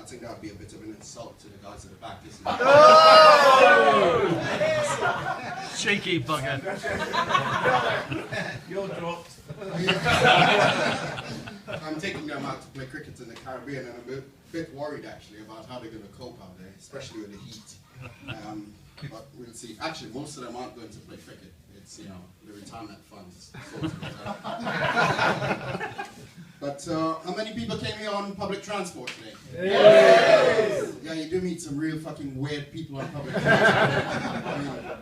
think that would be a bit of an insult to the guys at the back, isn't it? Cheeky bugger. You're dropped. I'm taking them out to play cricket in the Caribbean, and I'm a bit worried actually about how they're going to cope out there, especially with the heat. But we'll see. Actually, most of them aren't going to play cricket. It's, you know, the retirement funds. But how many people came here on public transport today? Yes. Yeah, you do meet some real fucking weird people on public transport.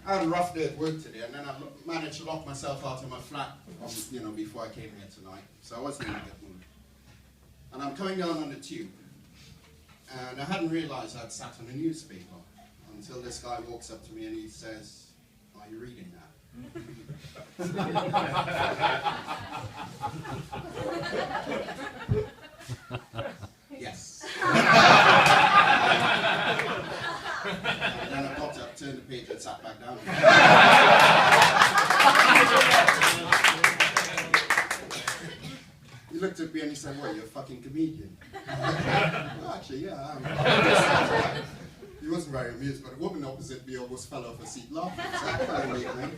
I had a rough day at work today, and then I managed to lock myself out of my flat, you know, before I came here tonight. So I wasn't in a good mood. And I'm coming down on the tube, and I hadn't realized I'd sat on a newspaper until this guy walks up to me and he says, "Are you reading that?" Yes. And then I popped up, turned the page, and sat back down. He looked at me and he said, "What, you're a fucking comedian?" Well, actually, yeah, I am. He wasn't very amused, but a woman opposite me almost fell off her seat laughing, so that kind of made me.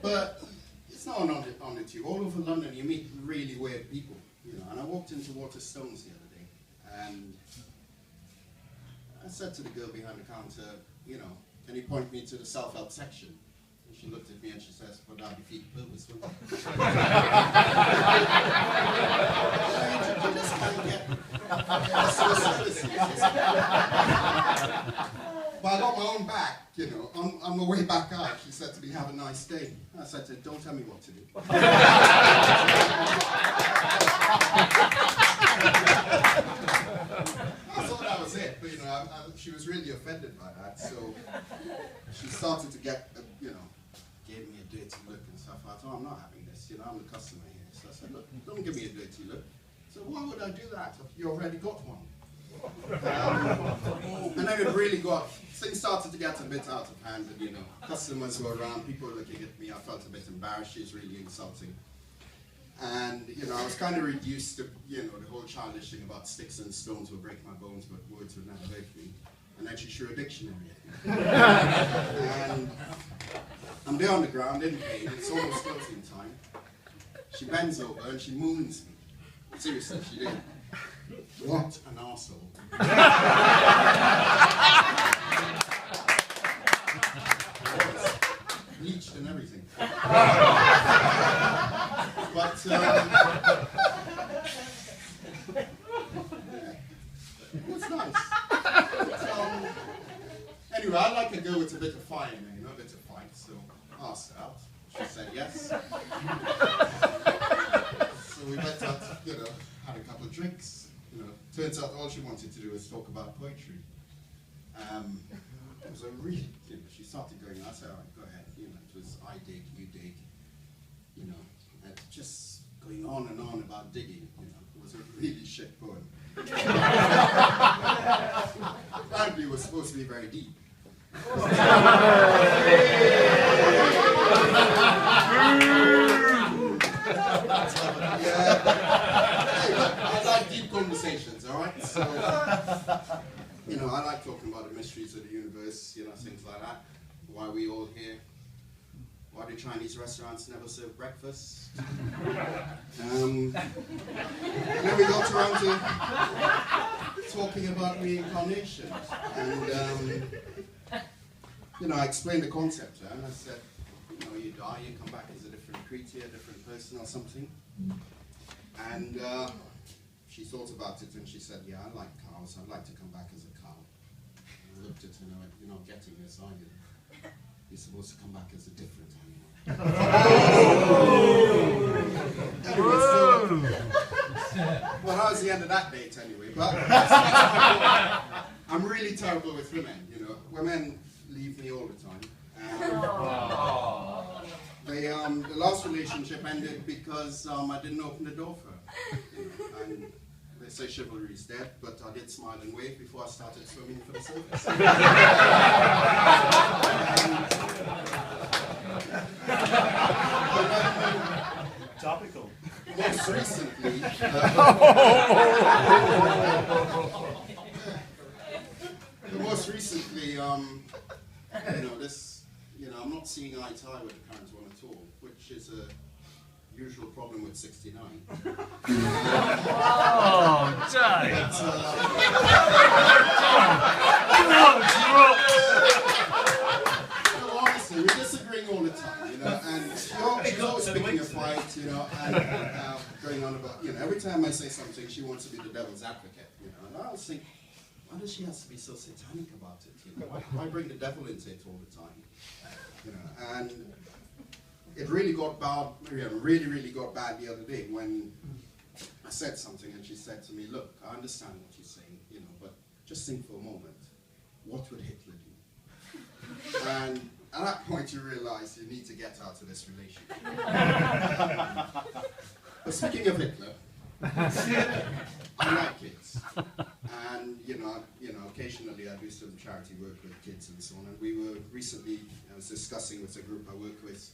But it's not on the tube. All over London, you meet really weird people, you know. And I walked into Waterstones the other day, and I said to the girl behind the counter, you know, "Can you point me to the self-help section?" And she looked at me and she says, "Well, that'd defeat the purpose, wouldn't it?" You just can't get customer service. But I got my own back, you know, on the way back out. She said to me, "Have a nice day." I said to her, "Don't tell me what to do." I thought that was it, but you know, she was really offended by that, so she started to get, you know, gave me a dirty look and stuff. I thought, "I'm not having this, you know, I'm the customer here." So I said, "Look, don't give me a dirty look." So why would I do that? You already got one. And then it really things started to get a bit out of hand, and you know, customers were around, people were looking at me, I felt a bit embarrassed, she was really insulting. And you know, I was kind of reduced to, you know, the whole childish thing about sticks and stones would break my bones, but words would never hurt me. And then she threw a dictionary at me. And I'm there on the ground in pain, it's almost closing time. She bends over and she moons me. Seriously, she did. What an arsehole. Bleached and everything. But, yeah. It was nice. Anyway, I like a girl with a bit of fire in her, you know, a bit of fight, so I asked her out. She said yes. So we went out, you know, had a couple of drinks. You know, turns out all she wanted to do was talk about poetry. It was a really, you know, she started going, I said, "All right, go ahead." You know, it was I dig, you dig, you know, and just going on and on about digging. You know, it was a really shit poem. Apparently, it was supposed to be very deep. I like deep conversations, all right? So, you know, I like talking about the mysteries of the universe, you know, things like that. Why are we all here? Why do Chinese restaurants never serve breakfast? And then we got around to talking about reincarnation. And, you know, I explained the concept to her, and I said, you know, you die, you come back as a different creature, a different person or something. And she thought about it and she said, "Yeah, I like cows, I'd like to come back as a cow." And I looked at her and I went, "You're not getting this, are you? You're supposed to come back as a different animal." Anyway, so, well, that was the end of that date anyway. But I'm really terrible with women, you know. Women leave me all the time. The last relationship ended because I didn't open the door for her. You know, and they say chivalry is dead, but I did smile and wave before I started swimming for the surface. Topical. most recently, I'm not seeing eye to eye with the current one at all, which is a usual problem with 69. Oh, Dave! Honestly, we're disagreeing all the time, and she's always picking a fight, and going on about, every time I say something, she wants to be the devil's advocate, and I always think, why does she have to be so satanic about it, why bring the devil into it all the time, and it really got bad, really got bad the other day when I said something and she said to me, look, I understand what you're saying, but just think for a moment, what would Hitler do? And at that point you realize you need to get out of this relationship. But speaking of Hitler, I like kids. And occasionally I do some charity work with kids and so on. And we were recently, I was discussing with a group I work with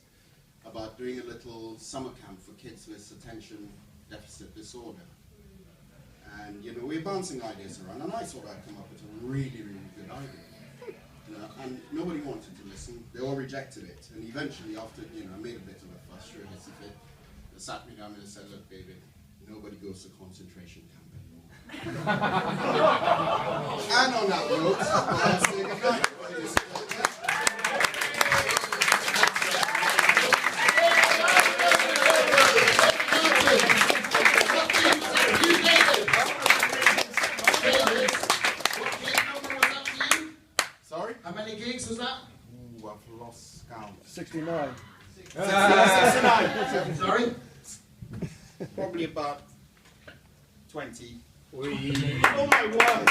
about doing a little summer camp for kids with attention deficit disorder. And we were bouncing ideas around, and I thought I'd come up with a really, really good idea. And nobody wanted to listen. They all rejected it. And eventually, after I made a bit of a fuss, threw a hissy fit, they sat me down and said, "Look, David, nobody goes to concentration camp anymore." And on that note, I'll say goodnight. How many gigs was that? Ooh, I've lost count. 69. 69. Sorry? Probably about 20. Oh my word!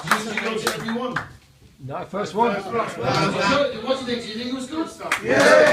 Did you go to every one? No, first one. What do you think? Do you think it was good? Yeah!